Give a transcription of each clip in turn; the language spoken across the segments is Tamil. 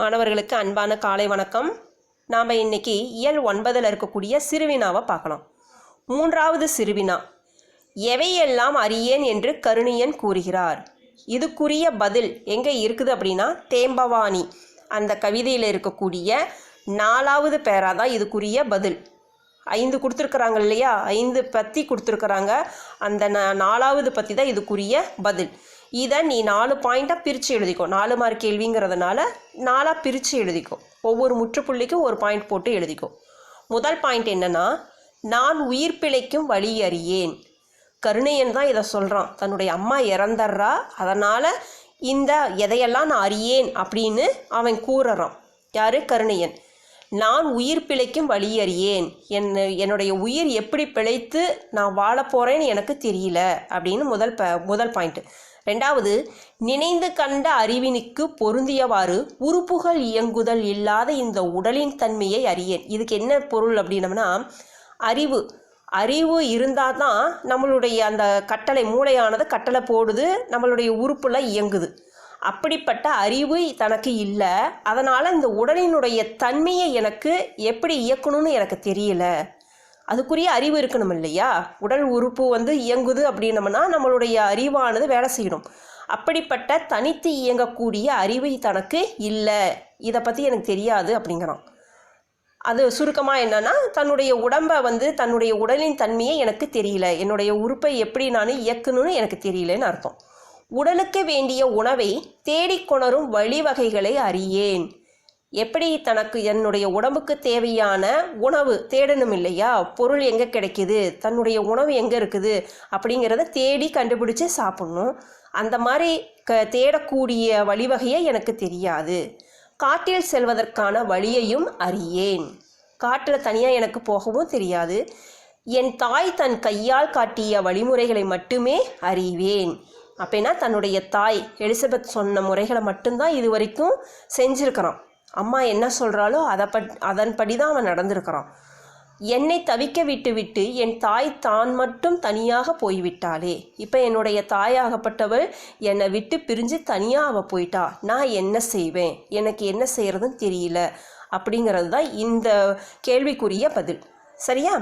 மாணவர்களுக்கு அன்பான காலை வணக்கம். நாம் இன்னைக்கு இயல் 9 இருக்கக்கூடிய சிறுவினாவை பார்க்கலாம். மூன்றாவது சிறுவினா, எவையெல்லாம் அறியேன் என்று கருணியன் கூறுகிறார். இதுக்குரிய பதில் எங்கே இருக்குது அப்படின்னா தேம்பவாணி அந்த கவிதையில் இருக்கக்கூடிய 4வது பேரா தான் இதுக்குரிய பதில். 5 கொடுத்துருக்குறாங்க இல்லையா, 5 பற்றி கொடுத்துருக்குறாங்க. அந்த 4வது பற்றி தான் இதுக்குரிய பதில். இதை நீ 4 பாயிண்ட்டாக பிரித்து எழுதிக்கோ. 4 மார்க் கேள்விங்கிறதுனால 4ஆக பிரித்து எழுதிக்கோ. ஒவ்வொரு முற்றுப்புள்ளிக்கும் ஒரு பாயிண்ட் போட்டு எழுதிக்கோ. முதல் பாயிண்ட் என்னென்னா, நான் உயிர் பிழைக்கும் வழி அறியேன். கருணையன் தான் இதை சொல்கிறான். தன்னுடைய அம்மா இறந்துடுறா, அதனால் இந்த எதையெல்லாம் நான் அறியேன் அப்படின்னு அவன் கூறுறான். யார்? கருணையன். நான் உயிர் பிழைக்கும் வழி அறியேன். என்னுடைய உயிர் எப்படி பிழைத்து நான் வாழ போகிறேன்னு எனக்கு தெரியல அப்படின்னு முதல் பாயிண்ட்டு. 2வது, நினைந்து கண்ட அறிவினுக்கு பொருந்தியவாறு உறுப்புகள் இயங்குதல் இல்லாத இந்த உடலின் தன்மையை அறியேன். இதுக்கு என்ன பொருள் அப்படின்னம்னா, அறிவு இருந்தால் தான் நம்மளுடைய அந்த கட்டளை மூளையானது கட்டளை போடுது, நம்மளுடைய உறுப்புலாம் இயங்குது. அப்படிப்பட்ட அறிவு தனக்கு இல்லை. அதனால் இந்த உடலினுடைய தன்மையை எனக்கு எப்படி இயக்கணும்னு எனக்கு தெரியல. அதுக்குரிய அறிவு இருக்கணும் இல்லையா? உடல் உறுப்பு இயங்குது அப்படின்னம்னா நம்மளுடைய அறிவானது வேலை செய்யணும். அப்படிப்பட்ட தனித்து இயங்கக்கூடிய அறிவு தனக்கு இல்லை, இதை பற்றி எனக்கு தெரியாது அப்படிங்கிறான். அது சுருக்கமாக என்னன்னா, தன்னுடைய உடம்பை தன்னுடைய உடலின் தன்மையை எனக்கு தெரியல, என்னுடைய உறுப்பை எப்படி நான் இயக்கணும்னு எனக்கு தெரியலன்னு அர்த்தம். உடலுக்கு வேண்டிய உணவை தேடிக்கொணரும் வழிவகைகளை அறியேன். எப்படி தனக்கு என்னுடைய உடம்புக்கு தேவையான உணவு தேடணும் இல்லையா, பொருள் எங்கே கிடைக்கிது, தன்னுடைய உணவு எங்கே இருக்குது அப்படிங்கிறத தேடி கண்டுபிடிச்சி சாப்பிட்ணும். அந்த மாதிரி தேடக்கூடிய வழிவகையை எனக்கு தெரியாது. காட்டில் செல்வதற்கான வழியையும் அறியேன். காட்டில் தனியாக எனக்கு போகவும் தெரியாது. என் தாய் தன் கையால் காட்டிய வழிமுறைகளை மட்டுமே அறிவேன். அப்படின்னா தன்னுடைய தாய் எலிசபெத் சொன்ன முறைகளை மட்டும்தான் இது வரைக்கும் செஞ்சுருக்கிறான். அம்மா என்ன சொல்கிறாலோ அதன்படி தான் அவன் நடந்திருக்கிறான். என்னை தவிக்க விட்டு என் தாய் தான் மட்டும் தனியாக போய்விட்டாளே. இப்போ என்னுடைய தாயாகப்பட்டவள் என்னை விட்டு பிரிஞ்சு தனியாக அவள் போயிட்டா, நான் என்ன செய்வேன், எனக்கு என்ன செய்கிறதுன்னு தெரியல அப்படிங்கிறது தான் இந்த கேள்விக்குரிய பதில். சரியா?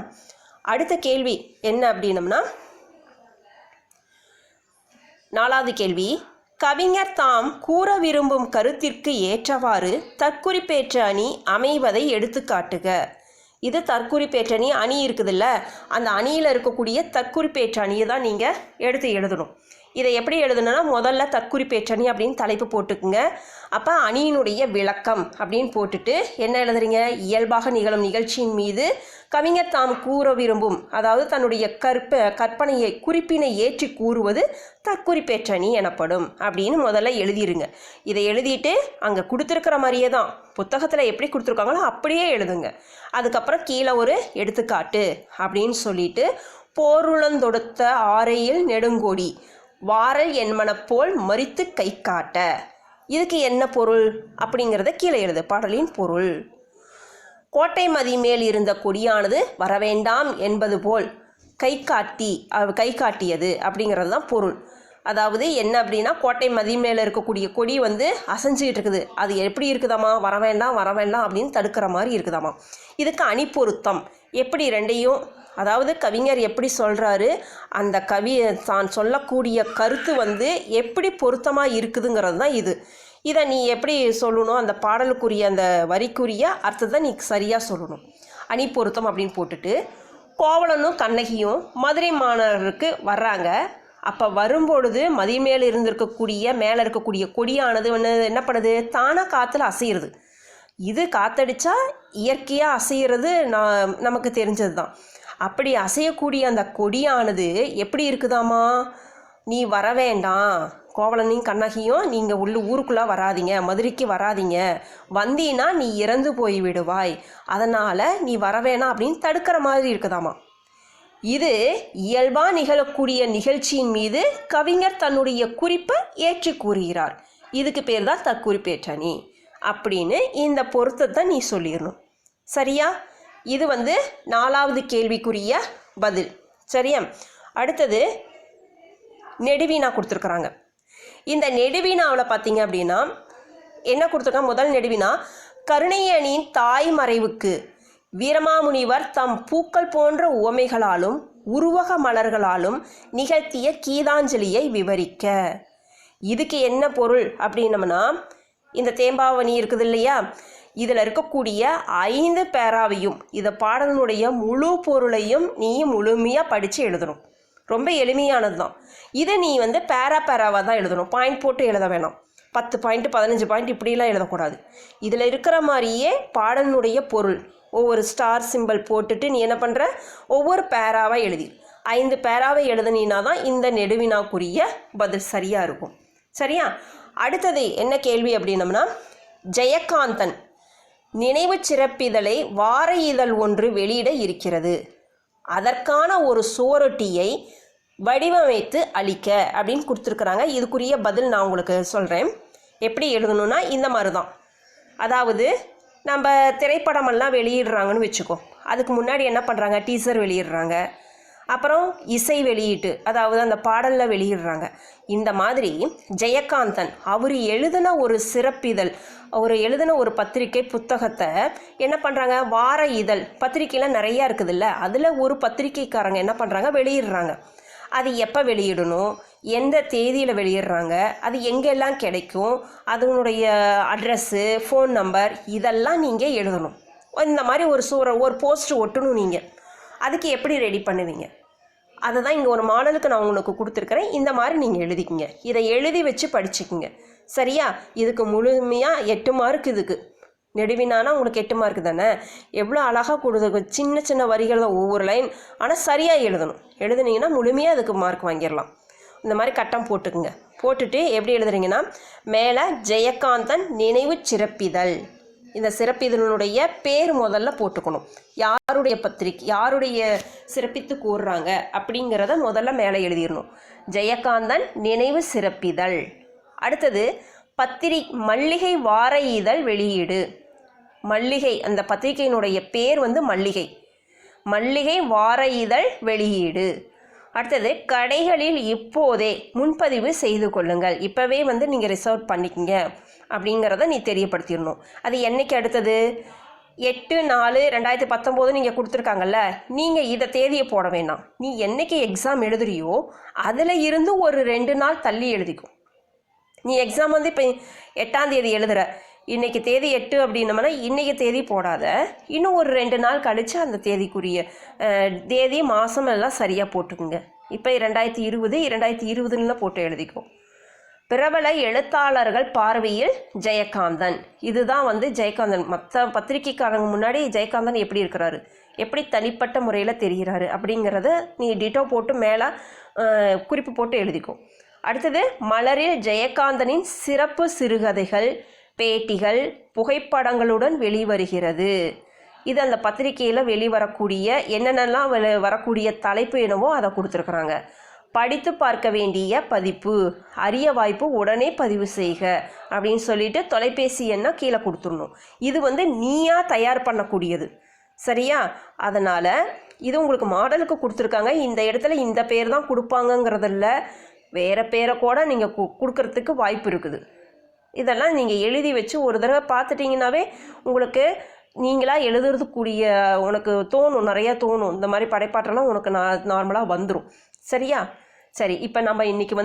அடுத்த கேள்வி என்ன அப்படின்னம்னா, 4வது கேள்வி, கவிஞர் தாம் கூற விரும்பும் கருத்திற்கு ஏற்றவாறு தற்குறிப்பேற்ற அணி அமைவதை எடுத்து காட்டுக. இது தற்குறிப்பேற்ற அணி இருக்குதுல்ல, அந்த அணியில் இருக்கக்கூடிய தற்குறிப்பேற்ற அணியை தான் நீங்கள் எடுத்து எழுதணும். இதை எப்படி எழுதணும்னா, முதல்ல தற்குறிப்பேற்றணி அப்படின்னு தலைப்பு போட்டுக்குங்க. அப்போ அணியினுடைய விளக்கம் அப்படின்னு போட்டுட்டு என்ன எழுதுறீங்க, இயல்பாக நிகழும் நிகழ்ச்சியின் மீது கவிஞர் தாம் கூற விரும்பும், அதாவது தன்னுடைய கற்பனையை குறிப்பினை ஏற்றி கூறுவது தற்குறிப்பேற்றணி எனப்படும் அப்படின்னு முதல்ல எழுதிருங்க. இதை எழுதிட்டு அங்கே கொடுத்துருக்கிற மாதிரியே தான் புத்தகத்தில் எப்படி கொடுத்துருக்காங்களோ அப்படியே எழுதுங்க. அதுக்கப்புறம் கீழே ஒரு எடுத்துக்காட்டு அப்படின்னு சொல்லிட்டு, போருளந்தொடுத்த ஆரையில் நெடுங்கொடி வாரல் என்மனப்போல் மறித்து கை காட்ட. இதுக்கு என்ன பொருள் அப்படிங்கிறத கீழே எழுது. பாடலின் பொருள், கோட்டை மதி மேல் இருந்த கொடியானது வரவேண்டாம் என்பது போல் கை காட்டியது அப்படிங்கிறது தான் பொருள். அதாவது என்ன அப்படின்னா, கோட்டை மதி மேலே இருக்கக்கூடிய கொடி அசைஞ்சிக்கிட்டு இருக்குது, அது எப்படி இருக்குதாமா, வர வேண்டாம் அப்படின்னு தடுக்கிற மாதிரி இருக்குதாமா. இதுக்கு அணி பொருத்தம் எப்படி ரெண்டையும், அதாவது கவிஞர் எப்படி சொல்கிறாரு, அந்த தான் சொல்லக்கூடிய கருத்து எப்படி பொருத்தமாக இருக்குதுங்கிறது தான் இது. இதை நீ எப்படி சொல்லணும், அந்த பாடலுக்குரிய அந்த வரிக்குரிய அர்த்தத்தை நீ சரியாக சொல்லணும். அணி பொருத்தம் அப்படின்னு போட்டுட்டு, கோவலனும் கண்ணகியும் மதுரை மாநகருக்கு வர்றாங்க. அப்போ வரும்பொழுது மதி மேலே மேலே இருக்கக்கூடிய கொடியானது என்ன பண்ணுது, தானாக காற்றுல அசைகிறது. இது காற்றடிச்சா இயற்கையாக அசைகிறது நமக்கு தெரிஞ்சது தான். அப்படி அசையக்கூடிய அந்த கொடியானது எப்படி இருக்குதாமா, நீ வர வேண்டாம், கோவலனையும் கண்ணகியும் நீங்கள் ஊருக்குள்ளே வராதிங்க, மதுரைக்கு வராதிங்க, வந்தீன்னா நீ இறந்து போய் விடுவாய், அதனால் நீ வர வேணாம் அப்படின்னு தடுக்கிற மாதிரி இருக்குதாமா. இது இயல்பாக நிகழக்கூடிய நிகழ்ச்சியின் மீது கவிஞர் தன்னுடைய குறிப்பை ஏற்றி கூறுகிறார். இதுக்கு பேர் தான் தற்குறிப்பேற்றணி அப்படின்னு இந்த பொருத்தத்தை நீ சொல்லிடணும். சரியா? இது 4வது கேள்விக்குரிய பதில். சரியா? அடுத்தது நெடுவினா கொடுத்துருக்குறாங்க. இந்த நெடுவினாவில் பார்த்தீங்க அப்படின்னா என்ன கொடுத்துருக்காங்க? முதல் நெடுவினா, கருணையணியின் தாய் மறைவுக்கு வீரமாமுனிவர் தம் பூக்கள் போன்ற உவமைகளாலும் உருவக மலர்களாலும் நிகழ்த்திய கீதாஞ்சலியை விவரிக்க. இதுக்கு என்ன பொருள் அப்படின்னம்னா, இந்த தேம்பாவணி இருக்குது இல்லையா, இதில் இருக்கக்கூடிய 5 பேராவையும் இதை பாடலினுடைய முழு பொருளையும் நீ முழுமையாக படித்து எழுதணும். ரொம்ப எளிமையானது தான். இதை நீ பேராவாக தான் எழுதணும். பாயிண்ட் போட்டு எழுத வேணாம். 10 பாயிண்ட் 15 பாயிண்ட் இப்படிலாம் எழுதக்கூடாது. இதில் இருக்கிற மாதிரியே பாடலினுடைய பொருள் ஒவ்வொரு ஸ்டார் சிம்பிள் போட்டுட்டு நீ என்ன பண்ணுற, ஒவ்வொரு பேராவாக எழுதி 5 பேராவை எழுதுனீனா தான் இந்த நெடுவினாக்குரிய பதில் சரியாக இருக்கும். சரியா? அடுத்தது என்ன கேள்வி அப்படின்னம்னா, ஜெயகாந்தன் நினைவு சிறப்பிதழை வார இதழ் ஒன்று வெளியிட இருக்கிறது, அதற்கான ஒரு சுவரொட்டியை வடிவமைத்து அளிக்க அப்படின்னு கொடுத்துருக்குறாங்க. இதுக்குரிய பதில் நான் உங்களுக்கு சொல்கிறேன். எப்படி எழுதணுன்னா இந்த மாதிரி தான். அதாவது நம்ம திரைப்படமெல்லாம் வெளியிடுறாங்கன்னு வச்சுக்கோ, அதுக்கு முன்னாடி என்ன பண்ணுறாங்க, டீசர் வெளியிடுறாங்க, அப்புறம் இசை வெளியீட்டு அதாவது அந்த பாடலில் வெளியிடுறாங்க. இந்த மாதிரி ஜெயகாந்தன் அவர் எழுதின ஒரு சிறப்பிதழ், அவர் எழுதின ஒரு பத்திரிக்கை புத்தகத்தை என்ன பண்ணுறாங்க, வார இதழ் பத்திரிக்கைலாம் நிறையா இருக்குதுல்ல, அதில் ஒரு பத்திரிக்கைக்காரங்க என்ன பண்ணுறாங்க, வெளியிடுறாங்க. அது எப்போ வெளியிடணும், எந்த தேதியில் வெளியிடுறாங்க, அது எங்கெல்லாம் கிடைக்கும், அதனுடைய அட்ரஸ்ஸு, ஃபோன் நம்பர் இதெல்லாம் நீங்கள் எழுதணும். இந்த மாதிரி ஒரு போஸ்ட் ஒட்டணும். நீங்கள் அதுக்கு எப்படி ரெடி பண்ணுவீங்க, அதை தான் இங்கே ஒரு மாடலுக்கு நான் உங்களுக்கு கொடுத்துருக்குறேன். இந்த மாதிரி நீங்கள் எழுதிக்கிங்க. இதை எழுதி வச்சு படிச்சுக்கிங்க. சரியா? இதுக்கு முழுமையாக 8 மார்க். இதுக்கு நெடுவினானா உங்களுக்கு 8 மார்க் தானே. எவ்வளோ அழகாக கொடுத்து சின்ன சின்ன வரிகள் தான் ஒவ்வொரு லைன், ஆனால் சரியாக எழுதணும். எழுதுனீங்கன்னா முழுமையாக அதுக்கு மார்க் வாங்கிடலாம். இந்த மாதிரி கட்டம் போட்டுக்குங்க. போட்டுட்டு எப்படி எழுதுறீங்கன்னா, மேலே ஜெயகாந்தன் நினைவு சிறப்பிதழ், இந்த சிறப்பிதழுடைய பேர் முதல்ல போட்டுக்கணும். யாருடைய பத்திரிக்கை, யாருடைய சிறப்பித்து கூறுறாங்க அப்படிங்கிறத முதல்ல மேலே எழுதிடணும். ஜெயகாந்தன் நினைவு சிறப்பிதழ். அடுத்தது மல்லிகை வார இதழ் வெளியீடு. மல்லிகை, அந்த பத்திரிகையினுடைய பேர் மல்லிகை. மல்லிகை வார இதழ் வெளியீடு. அடுத்தது கடைகளில் இப்போதே முன்பதிவு செய்து கொள்ளுங்கள். இப்போவே நீங்கள் ரிசர்வ் பண்ணிக்கிங்க அப்படிங்கிறத நீ தெரியப்படுத்திடணும். அது என்னைக்கு அடுத்தது 8/4/2019 நீங்கள் கொடுத்துருக்காங்கல்ல, நீங்கள் இதை தேதியை போட வேணாம். நீ என்னைக்கு எக்ஸாம் எழுதுறியோ அதில் இருந்து ஒரு 2 நாள் தள்ளி எழுதிக்கும். நீ எக்ஸாம் இப்போ 8ஆம் தேதி எழுதுகிற, இன்றைக்கி தேதி 8 அப்படின்னோம்னா இன்றைக்கி தேதி போடாத, இன்னும் ஒரு 2 நாள் கழித்து அந்த தேதிக்குரிய தேதி மாதம் எல்லாம் சரியாக போட்டுக்குங்க. இப்போ 2020 போட்டு எழுதிக்கும். பிரபல எழுத்தாளர்கள் பார்வையில் ஜெயகாந்தன். இதுதான் ஜெயகாந்தன். மற்ற பத்திரிகைக்காரங்க முன்னாடி ஜெயகாந்தன் எப்படி இருக்கிறாரு, எப்படி தனிப்பட்ட முறையில் தெரிகிறாரு அப்படிங்கிறத நீ டிட்டோ போட்டு மேலே குறிப்பு போட்டு எழுதிக்கும். அடுத்தது மலரில் ஜெயகாந்தனின் சிறப்பு சிறுகதைகள், பேட்டிகள், புகைப்படங்களுடன் வெளிவருகிறது. இது அந்த பத்திரிகையில் வெளிவரக்கூடிய என்னென்னலாம் வரக்கூடிய தலைப்பு என்னவோ அதை கொடுத்துருக்குறாங்க. படித்து பார்க்க வேண்டிய பதிப்பு, அரிய வாய்ப்பு, உடனே பதிவு செய்க அப்படின்னு சொல்லிட்டு தொலைபேசி எண்ணை கீழே கொடுத்துடணும். இது நீயா தயார் பண்ணக்கூடியது. சரியா? அதனால் இது உங்களுக்கு மாடலுக்கு கொடுத்துருக்காங்க. இந்த இடத்துல இந்த பேர் தான் கொடுப்பாங்கங்கிறதில்ல, வேறு பேரை கூட நீங்கள் கொடுக்கறதுக்கு வாய்ப்பு இருக்குது. இதெல்லாம் நீங்கள் எழுதி வச்சு ஒரு தடவை பார்த்துட்டிங்கனாவே உங்களுக்கு நீங்களாக எழுதுறதுக்கூடிய உனக்கு தோணும், நிறையா தோணும். இந்த மாதிரி படைப்பாற்றலாம் உனக்கு நார்மலாக வந்துடும். சரியா? சரி, இப்போ நம்ம இன்றைக்கி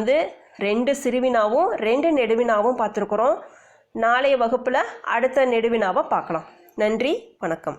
2 சிறுவினாவும் 2 நெடுவினாவும் பார்த்துருக்குறோம். நாளைய வகுப்பில் அடுத்த நெடுவினாவை பார்க்கலாம். நன்றி, வணக்கம்.